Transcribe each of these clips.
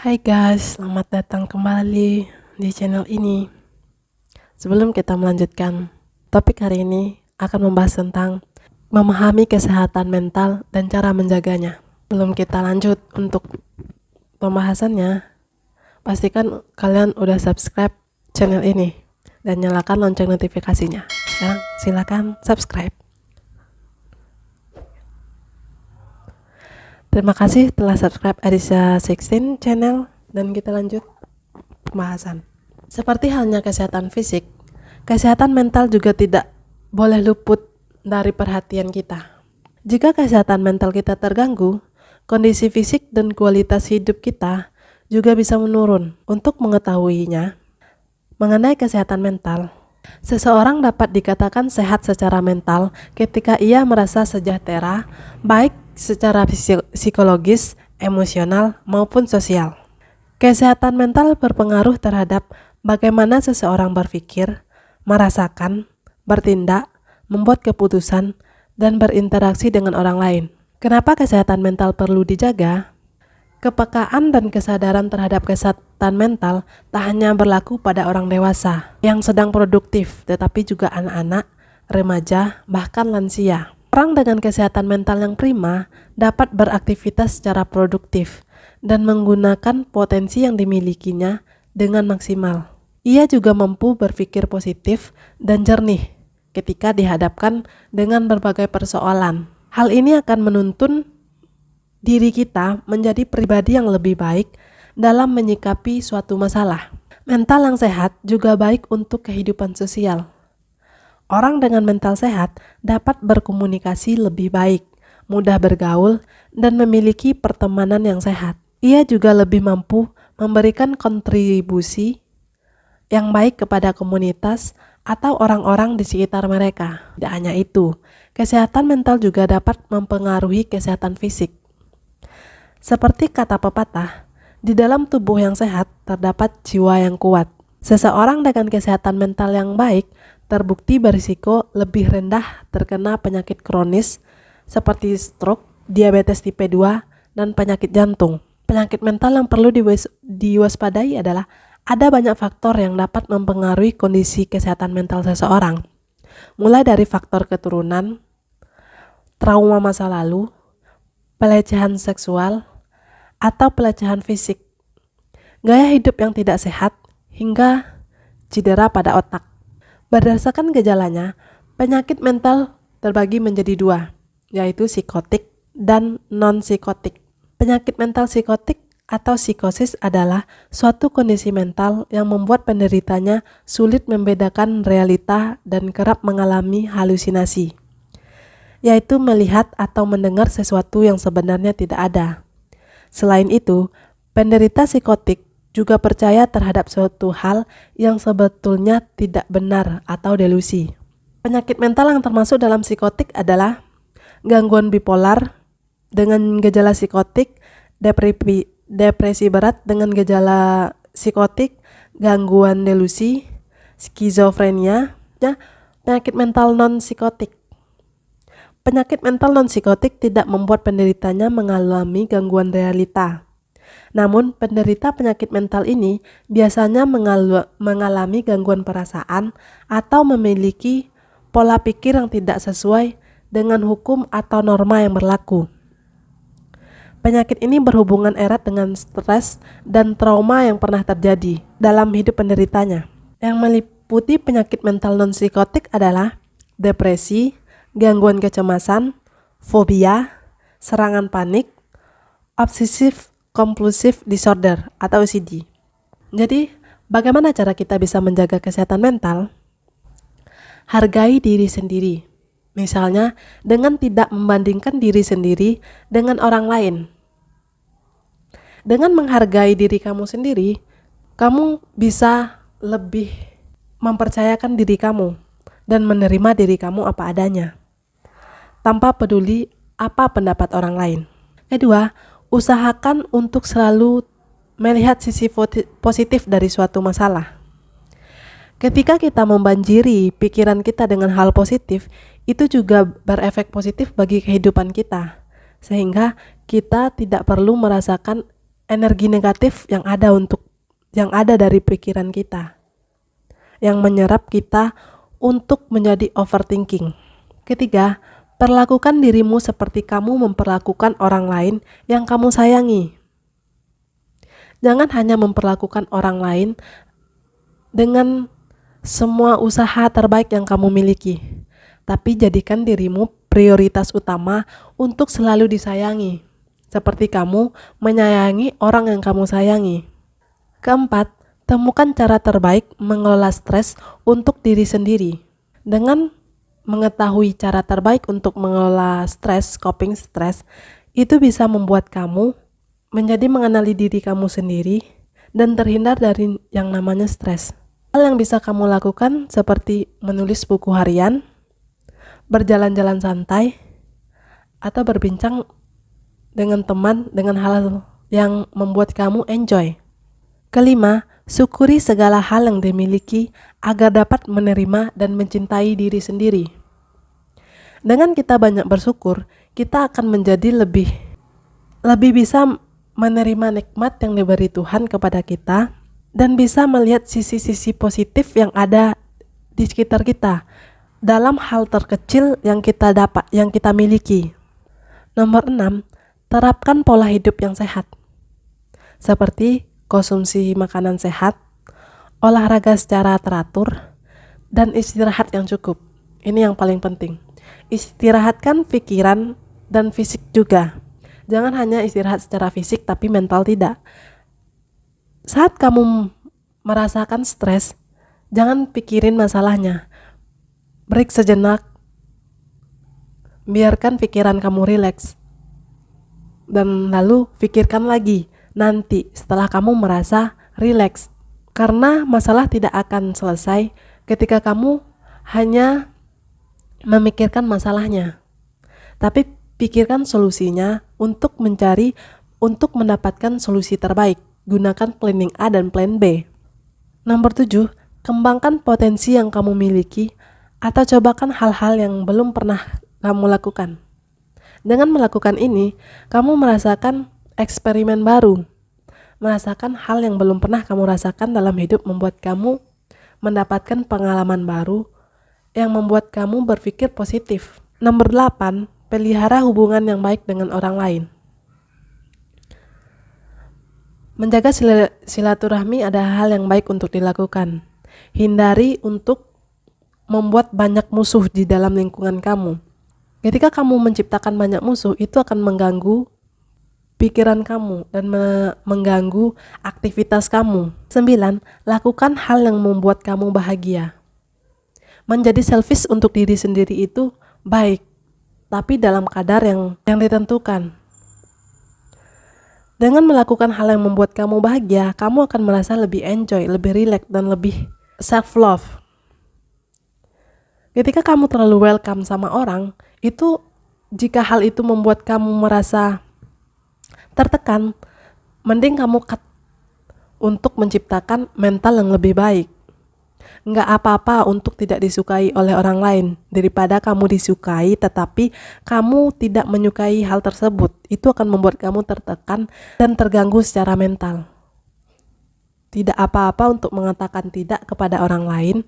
Hai guys, selamat datang kembali di channel ini. Sebelum kita melanjutkan, topik hari ini akan membahas tentang memahami kesehatan mental dan cara menjaganya. Sebelum kita lanjut untuk pembahasannya, pastikan kalian udah subscribe channel ini dan nyalakan lonceng notifikasinya. Sekarang silakan subscribe. Terima kasih telah subscribe Adisha 16 channel, dan kita lanjut pembahasan. Seperti halnya kesehatan fisik, kesehatan mental juga tidak boleh luput dari perhatian kita. Jika kesehatan mental kita terganggu, kondisi fisik dan kualitas hidup kita juga bisa menurun. Untuk mengetahuinya, mengenai kesehatan mental, seseorang dapat dikatakan sehat secara mental ketika ia merasa sejahtera, baik secara psikologis, emosional, maupun sosial. Kesehatan mental berpengaruh terhadap bagaimana seseorang berpikir, merasakan, bertindak, membuat keputusan, dan berinteraksi dengan orang lain. Kenapa kesehatan mental perlu dijaga? Kepekaan dan kesadaran terhadap kesehatan mental tak hanya berlaku pada orang dewasa yang sedang produktif, tetapi juga anak-anak, remaja, bahkan lansia. Orang dengan kesehatan mental yang prima dapat beraktivitas secara produktif dan menggunakan potensi yang dimilikinya dengan maksimal. Ia juga mampu berpikir positif dan jernih ketika dihadapkan dengan berbagai persoalan. Hal ini akan menuntun diri kita menjadi pribadi yang lebih baik dalam menyikapi suatu masalah. Mental yang sehat juga baik untuk kehidupan sosial. Orang dengan mental sehat dapat berkomunikasi lebih baik, mudah bergaul, dan memiliki pertemanan yang sehat. Ia juga lebih mampu memberikan kontribusi yang baik kepada komunitas atau orang-orang di sekitar mereka. Tidak hanya itu, kesehatan mental juga dapat mempengaruhi kesehatan fisik. Seperti kata pepatah, di dalam tubuh yang sehat terdapat jiwa yang kuat. Seseorang dengan kesehatan mental yang baik terbukti berisiko lebih rendah terkena penyakit kronis seperti stroke, diabetes tipe 2, dan penyakit jantung. Penyakit mental yang perlu diwaspadai adalah ada banyak faktor yang dapat mempengaruhi kondisi kesehatan mental seseorang. Mulai dari faktor keturunan, trauma masa lalu, pelecehan seksual, atau pelecehan fisik, gaya hidup yang tidak sehat, hingga cedera pada otak. Berdasarkan gejalanya, penyakit mental terbagi menjadi dua, yaitu psikotik dan non-psikotik. Penyakit mental psikotik atau psikosis adalah suatu kondisi mental yang membuat penderitanya sulit membedakan realita dan kerap mengalami halusinasi, yaitu melihat atau mendengar sesuatu yang sebenarnya tidak ada. Selain itu, penderita psikotik juga percaya terhadap suatu hal yang sebetulnya tidak benar atau delusi. Penyakit mental yang termasuk dalam psikotik adalah gangguan bipolar dengan gejala psikotik, depresi berat dengan gejala psikotik, gangguan delusi, skizofrenia, penyakit mental non-psikotik. Penyakit mental non-psikotik tidak membuat penderitanya mengalami gangguan realita. Namun, penderita penyakit mental ini biasanya mengalami gangguan perasaan atau memiliki pola pikir yang tidak sesuai dengan hukum atau norma yang berlaku. Penyakit ini berhubungan erat dengan stres dan trauma yang pernah terjadi dalam hidup penderitanya. Yang meliputi penyakit mental non-psikotik adalah depresi, gangguan kecemasan, fobia, serangan panik, obsessive compulsive disorder atau OCD. Jadi, bagaimana cara kita bisa menjaga kesehatan mental? Hargai diri sendiri. Misalnya, dengan tidak membandingkan diri sendiri dengan orang lain. Dengan menghargai diri kamu sendiri, kamu bisa lebih mempercayakan diri kamu dan menerima diri kamu apa adanya, tanpa peduli apa pendapat orang lain. Kedua, usahakan untuk selalu melihat sisi positif dari suatu masalah. Ketika kita membanjiri pikiran kita dengan hal positif, itu juga berefek positif bagi kehidupan kita, sehingga kita tidak perlu merasakan energi negatif yang ada dari pikiran kita, yang menyerap kita untuk menjadi overthinking. Ketiga, perlakukan dirimu seperti kamu memperlakukan orang lain yang kamu sayangi. Jangan hanya memperlakukan orang lain dengan semua usaha terbaik yang kamu miliki, tapi jadikan dirimu prioritas utama untuk selalu disayangi, seperti kamu menyayangi orang yang kamu sayangi. Keempat, temukan cara terbaik mengelola stres untuk diri sendiri. Dengan mengetahui cara terbaik untuk mengelola stres, coping stres, itu bisa membuat kamu menjadi mengenali diri kamu sendiri dan terhindar dari yang namanya stres. Hal yang bisa kamu lakukan seperti menulis buku harian, berjalan-jalan santai, atau berbincang dengan teman dengan hal yang membuat kamu enjoy. Kelima, syukuri segala hal yang dimiliki agar dapat menerima dan mencintai diri sendiri. Dengan kita banyak bersyukur, kita akan menjadi lebih bisa menerima nikmat yang diberi Tuhan kepada kita dan bisa melihat sisi-sisi positif yang ada di sekitar kita dalam hal terkecil yang kita miliki. Nomor 6, terapkan pola hidup yang sehat. Seperti konsumsi makanan sehat, olahraga secara teratur, dan istirahat yang cukup. Ini yang paling penting. Istirahatkan pikiran dan fisik juga. Jangan hanya istirahat secara fisik tapi mental tidak. Saat kamu merasakan stres, jangan pikirin masalahnya. Break sejenak, biarkan pikiran kamu rileks. Dan lalu pikirkan lagi nanti setelah kamu merasa rileks. Karena masalah tidak akan selesai ketika kamu hanya memikirkan masalahnya. Tapi pikirkan solusinya untuk mendapatkan solusi terbaik. Gunakan planning A dan plan B. Nomor 7, kembangkan potensi yang kamu miliki atau cobakan hal-hal yang belum pernah kamu lakukan. Dengan melakukan ini, kamu merasakan eksperimen baru. Merasakan hal yang belum pernah kamu rasakan dalam hidup membuat kamu mendapatkan pengalaman baru yang membuat kamu berpikir positif. Nomor 8, pelihara hubungan yang baik dengan orang lain. Menjaga silaturahmi adalah hal yang baik untuk dilakukan. Hindari untuk membuat banyak musuh di dalam lingkungan kamu. Ketika kamu menciptakan banyak musuh, itu akan mengganggu pikiran kamu dan mengganggu aktivitas kamu. 9, lakukan hal yang membuat kamu bahagia. Menjadi selfish untuk diri sendiri itu baik, tapi dalam kadar yang ditentukan. Dengan melakukan hal yang membuat kamu bahagia, kamu akan merasa lebih enjoy, lebih relax, dan lebih self-love. Ketika kamu terlalu welcome sama orang, itu jika hal itu membuat kamu merasa tertekan, mending kamu cut untuk menciptakan mental yang lebih baik. Nggak apa-apa untuk tidak disukai oleh orang lain daripada kamu disukai tetapi kamu tidak menyukai hal tersebut. Itu akan membuat kamu tertekan dan terganggu secara mental. Tidak apa-apa untuk mengatakan tidak kepada orang lain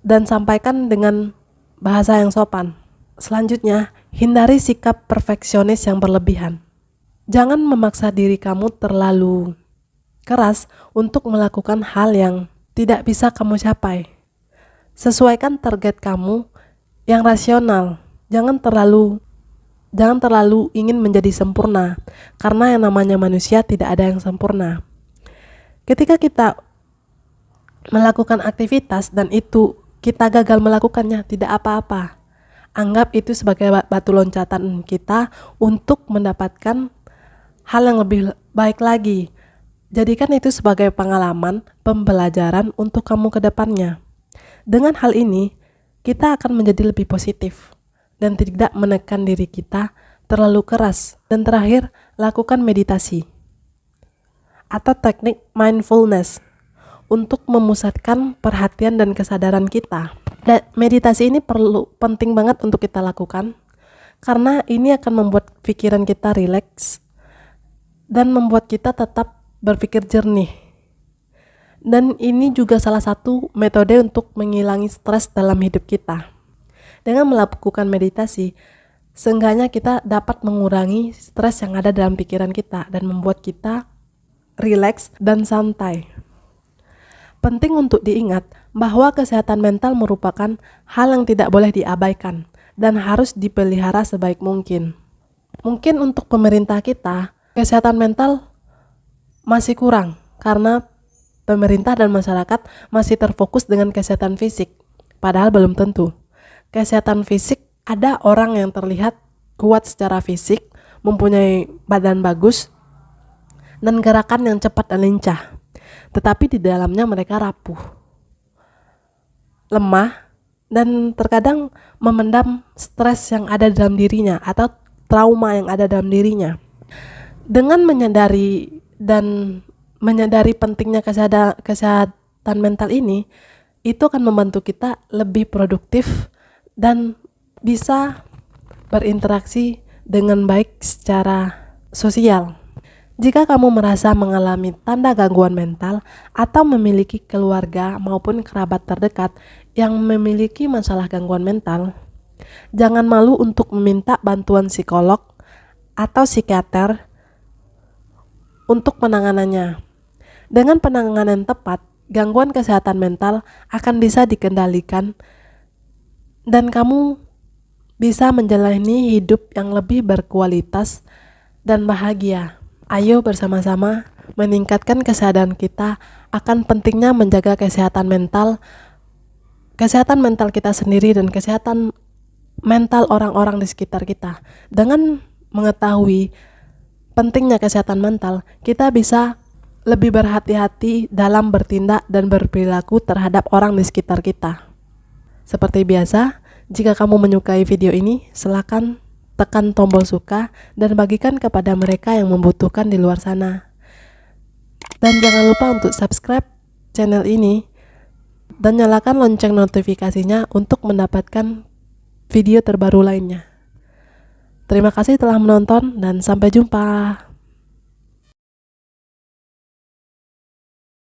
dan sampaikan dengan bahasa yang sopan. Selanjutnya, hindari sikap perfeksionis yang berlebihan. Jangan memaksa diri kamu terlalu keras untuk melakukan hal yang tidak bisa kamu capai. Sesuaikan target kamu yang rasional. Jangan terlalu ingin menjadi sempurna, karena yang namanya manusia tidak ada yang sempurna. Ketika kita melakukan aktivitas dan itu kita gagal melakukannya, tidak apa-apa. Anggap itu sebagai batu loncatan kita untuk mendapatkan hal yang lebih baik lagi. Jadikan itu sebagai pengalaman, pembelajaran untuk kamu ke depannya. Dengan hal ini, kita akan menjadi lebih positif dan tidak menekan diri kita terlalu keras. Dan terakhir, lakukan meditasi atau teknik mindfulness untuk memusatkan perhatian dan kesadaran kita. Dan meditasi ini penting banget untuk kita lakukan karena ini akan membuat pikiran kita rileks dan membuat kita tetap berpikir jernih. Dan ini juga salah satu metode untuk menghilangi stres dalam hidup kita. Dengan melakukan meditasi, seenggaknya kita dapat mengurangi stres yang ada dalam pikiran kita dan membuat kita rileks dan santai. Penting untuk diingat bahwa kesehatan mental merupakan hal yang tidak boleh diabaikan dan harus dipelihara sebaik mungkin. Mungkin untuk pemerintah kita, kesehatan mental masih kurang karena pemerintah dan masyarakat masih terfokus dengan kesehatan fisik, padahal belum tentu. Kesehatan fisik, ada orang yang terlihat kuat secara fisik, mempunyai badan bagus, dan gerakan yang cepat dan lincah. Tetapi di dalamnya mereka rapuh, lemah, dan terkadang memendam stres yang ada dalam dirinya atau trauma yang ada dalam dirinya. Dengan menyadari pentingnya kesehatan mental ini, itu akan membantu kita lebih produktif dan bisa berinteraksi dengan baik secara sosial. Jika kamu merasa mengalami tanda gangguan mental atau memiliki keluarga maupun kerabat terdekat yang memiliki masalah gangguan mental, jangan malu untuk meminta bantuan psikolog atau psikiater untuk penanganannya. Dengan penanganan tepat, gangguan kesehatan mental akan bisa dikendalikan dan kamu bisa menjalani hidup yang lebih berkualitas dan bahagia. Ayo bersama-sama meningkatkan kesadaran kita akan pentingnya menjaga kesehatan mental kita sendiri dan kesehatan mental orang-orang di sekitar kita. Dengan mengetahui pentingnya kesehatan mental, kita bisa lebih berhati-hati dalam bertindak dan berperilaku terhadap orang di sekitar kita. Seperti biasa, jika kamu menyukai video ini, silakan tekan tombol suka dan bagikan kepada mereka yang membutuhkan di luar sana. Dan jangan lupa untuk subscribe channel ini dan nyalakan lonceng notifikasinya untuk mendapatkan video terbaru lainnya. Terima kasih telah menonton dan sampai jumpa.